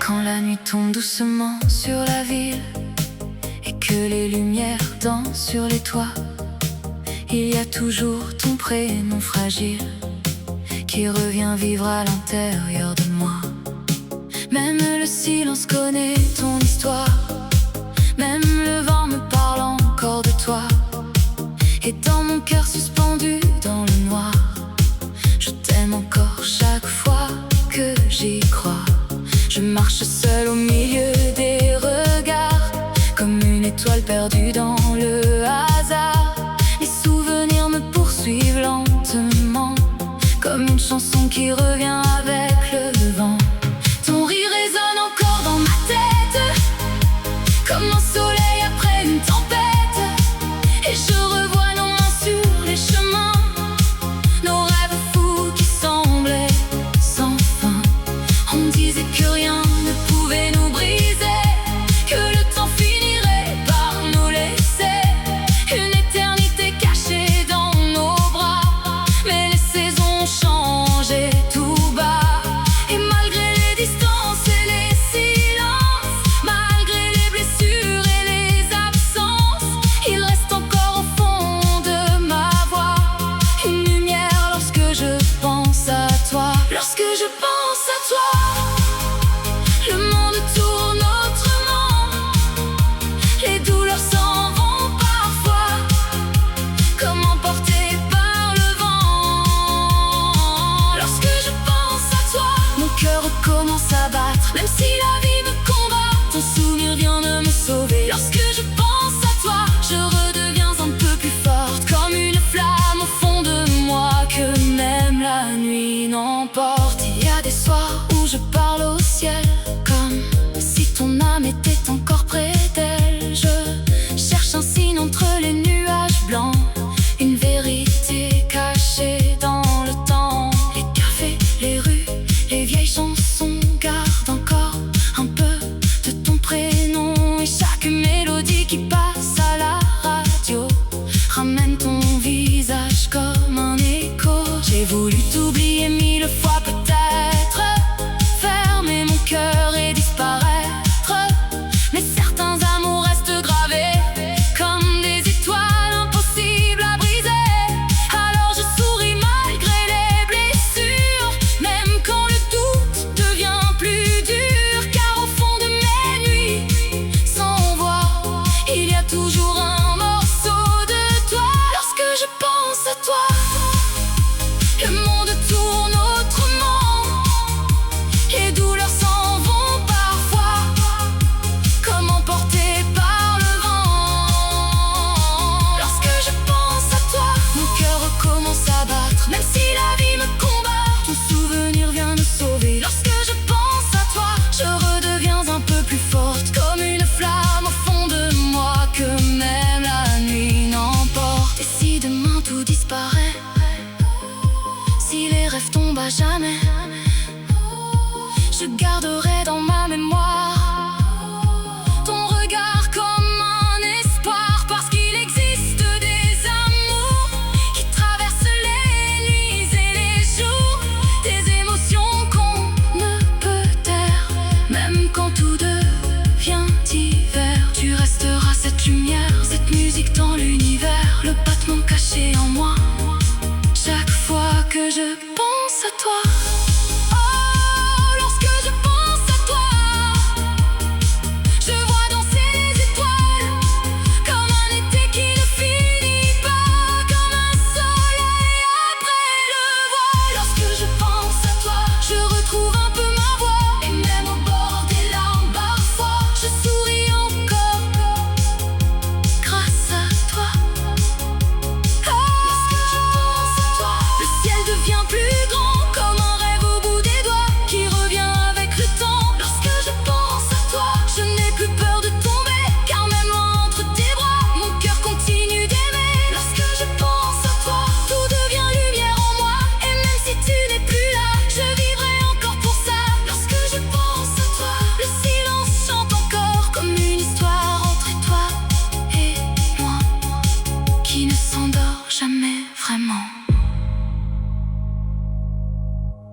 Quand la nuit tombe doucement sur la ville et que les lumières dansent sur les toits, il y a toujours ton prénom fragile qui revient vivre à l'intérieur de moi. Même le silence connaît ton histoire, même le vent me parle encore de toi. Et dans mon cœur suspendu dans le noir, je t'aime encore chaque fois que j'y crois. Je marche seule au milieu des regards, comme une étoile perdue dans le hasard. Les souvenirs me poursuivent lentement, comme une chanson qui revient avec le vent. Ton rire résonne encore dans ma tête, comme un soleil après une tempête. Et je revois nos mains sur les chemins, nos rêves fous qui semblaient sans fin. On disait que rien ne pouvait nous briser, que le temps finirait par nous laisser une éternité cachée dans nos bras. Mais les saisons ont changé tout bas, et malgré les distances et les silences, malgré les blessures et les absences, il reste encore au fond de ma voix une lumière lorsque je pense à toi. Lorsque je pense à toi, le monde tourne autrement. Les douleurs s'en vont parfois, comme emportées par le vent. Lorsque je pense à toi, mon cœur recommence à battre. Même si la vie me combat, ton souvenir vient de me sauver. Lorsque je pense à toi, je redeviens un peu plus forte, comme une flamme au fond de moi que même la nuit n'emporte. Il y a des soirs où je parle au ciel, comme si ton âme était encore près d'elle. Je cherche un signe entre les nuages blancs, une vérité cachée dans le temps. Les cafés, les rues, les vieilles chansons gardent encore un peu de ton prénom. Et chaque mélodie qui passe à la radio ramène ton visage comme un écho. J'ai voulu t'oublier mille fois peut-être, fermer mon cœur et disparaître, mais certains amours restent gravés comme des étoiles impossibles à briser. Alors je souris malgré les blessures, même quand le doute devient plus dur. Car au fond de mes nuits sans voix, il y a toujours un morceau de toi. Lorsque je pense à toi, le monde tourne autrement. Les douleurs s'en vont parfois, comme emportées par le vent. Lorsque je pense à toi, mon cœur recommence à battre. Même si la vie me combat, ton souvenir vient me sauver. Lorsque je pense à toi, je redeviens un peu plus forte, comme une flamme au fond de moi que même la nuit n'emporte. Et si demain tout disparaît, si les rêves tombent à jamais, je garderai dans ma mémoire ton regard comme un espoir. Parce qu'il existe des amours qui traversent les nuits et les jours, des émotions qu'on ne peut taire. Même quand tout devient hiver, tu resteras cette lumière, cette musique dans l'univers, le battement caché en moi chaque fois que je